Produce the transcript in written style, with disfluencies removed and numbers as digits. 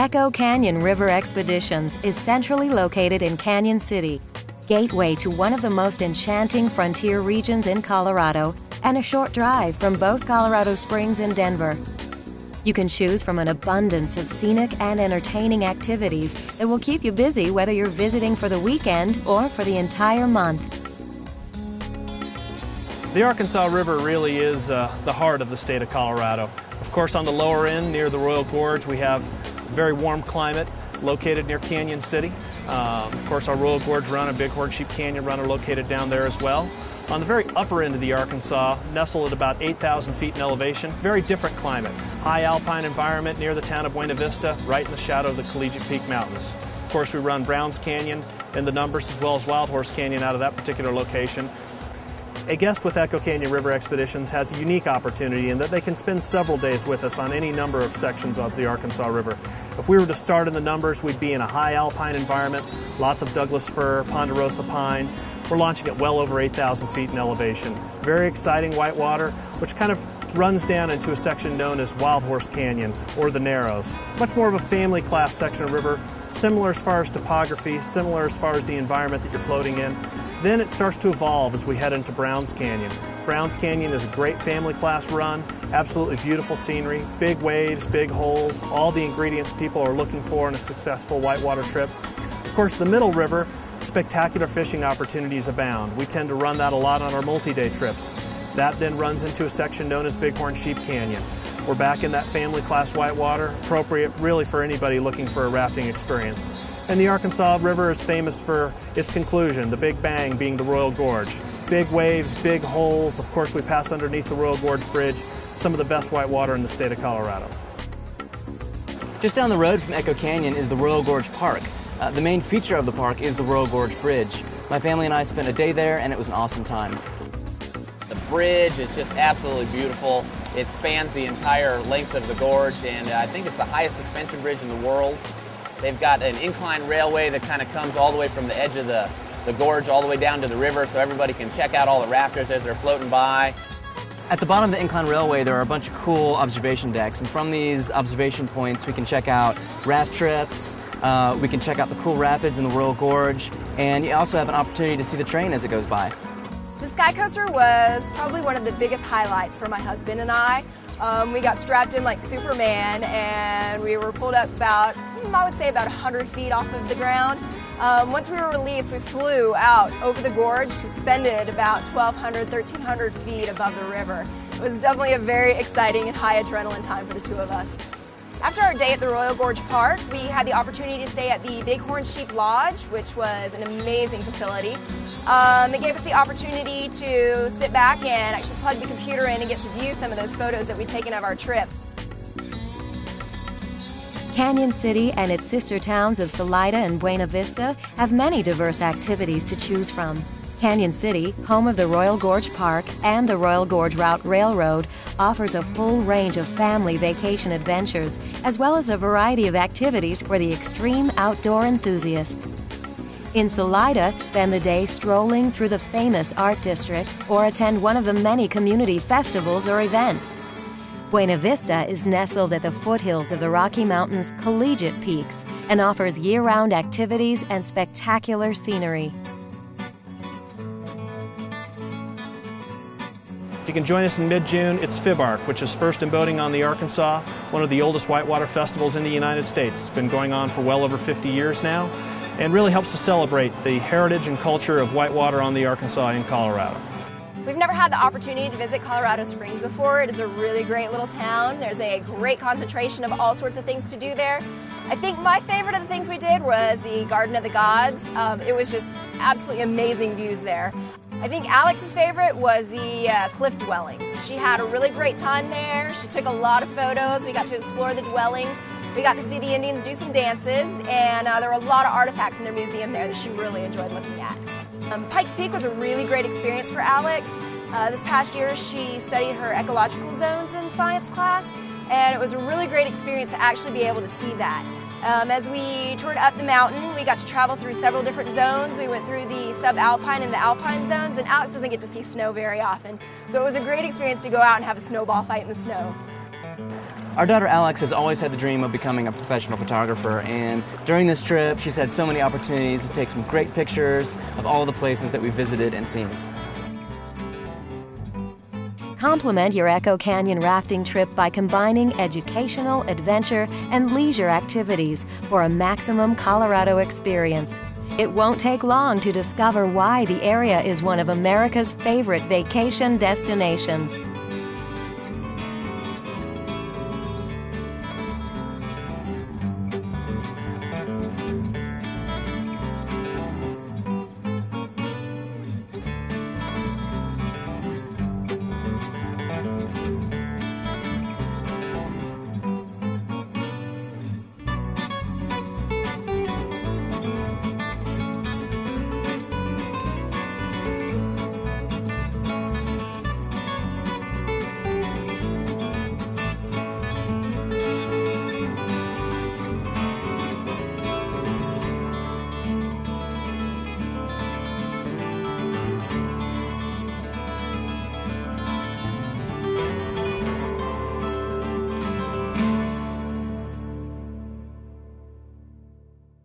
Echo Canyon River Expeditions is centrally located in Canyon City, gateway to one of the most enchanting frontier regions in Colorado, and a short drive from both Colorado Springs and Denver. You can choose from an abundance of scenic and entertaining activities that will keep you busy whether you're visiting for the weekend or for the entire month. The Arkansas River really is the heart of the state of Colorado. Of course, on the lower end, near the Royal Gorge, we have a very warm climate located near Canyon City. Of course, our Royal Gorge Run and Bighorn Sheep Canyon Run are located down there as well. On the very upper end of the Arkansas, nestled at about 8,000 feet in elevation, very different climate. High alpine environment near the town of Buena Vista, right in the shadow of the Collegiate Peak Mountains. Of course, we run Browns Canyon in the Numbers as well as Wild Horse Canyon out of that particular location. A guest with Echo Canyon River Expeditions has a unique opportunity in that they can spend several days with us on any number of sections of the Arkansas River. If we were to start in the Numbers, we'd be in a high alpine environment, lots of Douglas fir, ponderosa pine. We're launching at well over 8,000 feet in elevation. Very exciting whitewater, which kind of runs down into a section known as Wild Horse Canyon, or the Narrows. Much more of a family class section of river, similar as far as topography, similar as far as the environment that you're floating in. Then it starts to evolve as we head into Browns Canyon. Browns Canyon is a great family class run, absolutely beautiful scenery, big waves, big holes, all the ingredients people are looking for in a successful whitewater trip. Of course, the Middle River, spectacular fishing opportunities abound. We tend to run that a lot on our multi-day trips. That then runs into a section known as Bighorn Sheep Canyon. We're back in that family class whitewater, appropriate really for anybody looking for a rafting experience. And the Arkansas River is famous for its conclusion, the Big Bang being the Royal Gorge. Big waves, big holes. Of course, we pass underneath the Royal Gorge Bridge, some of the best whitewater in the state of Colorado. Just down the road from Echo Canyon is the Royal Gorge Park. The main feature of the park is the Royal Gorge Bridge. My family and I spent a day there, and it was an awesome time. The bridge is just absolutely beautiful. It spans the entire length of the gorge, and I think it's the highest suspension bridge in the world. They've got an incline railway that kind of comes all the way from the edge of the gorge all the way down to the river, so everybody can check out all the rafters as they're floating by. At the bottom of the incline railway, there are a bunch of cool observation decks, and from these observation points, we can check out raft trips, we can check out the cool rapids in the Royal Gorge, and you also have an opportunity to see the train as it goes by. The Sky Coaster was probably one of the biggest highlights for my husband and I. We got strapped in like Superman, and we were pulled up about, I would say about 100 feet off of the ground. Once we were released, we flew out over the gorge, suspended about 1,200, 1,300 feet above the river. It was definitely a very exciting and high adrenaline time for the two of us. After our day at the Royal Gorge Park, we had the opportunity to stay at the Bighorn Sheep Lodge, which was an amazing facility. It gave us the opportunity to sit back and actually plug the computer in and get to view some of those photos that we'd taken of our trip. Canyon City and its sister towns of Salida and Buena Vista have many diverse activities to choose from. Canyon City, home of the Royal Gorge Park and the Royal Gorge Route Railroad, offers a full range of family vacation adventures, as well as a variety of activities for the extreme outdoor enthusiast. In Salida, spend the day strolling through the famous art district or attend one of the many community festivals or events. Buena Vista is nestled at the foothills of the Rocky Mountains' Collegiate Peaks and offers year-round activities and spectacular scenery. If you can join us in mid-June, it's FIBARK, which is First in Boating on the Arkansas, one of the oldest whitewater festivals in the United States. It's been going on for well over 50 years now, and really helps to celebrate the heritage and culture of whitewater on the Arkansas in Colorado. We've never had the opportunity to visit Colorado Springs before. It is a really great little town. There's a great concentration of all sorts of things to do there. I think my favorite of the things we did was the Garden of the Gods. It was just absolutely amazing views there. I think Alex's favorite was the cliff dwellings. She had a really great time there. She took a lot of photos. We got to explore the dwellings. We got to see the Indians do some dances, and there were a lot of artifacts in their museum there that she really enjoyed looking at. Pikes Peak was a really great experience for Alex. This past year she studied her ecological zones in science class, and it was a really great experience to actually be able to see that. As we toured up the mountain, we got to travel through several different zones. We went through the subalpine and the alpine zones, and Alex doesn't get to see snow very often. So it was a great experience to go out and have a snowball fight in the snow. Our daughter Alex has always had the dream of becoming a professional photographer, and during this trip she's had so many opportunities to take some great pictures of all the places that we visited and seen. Complement your Echo Canyon rafting trip by combining educational, adventure, and leisure activities for a maximum Colorado experience. It won't take long to discover why the area is one of America's favorite vacation destinations.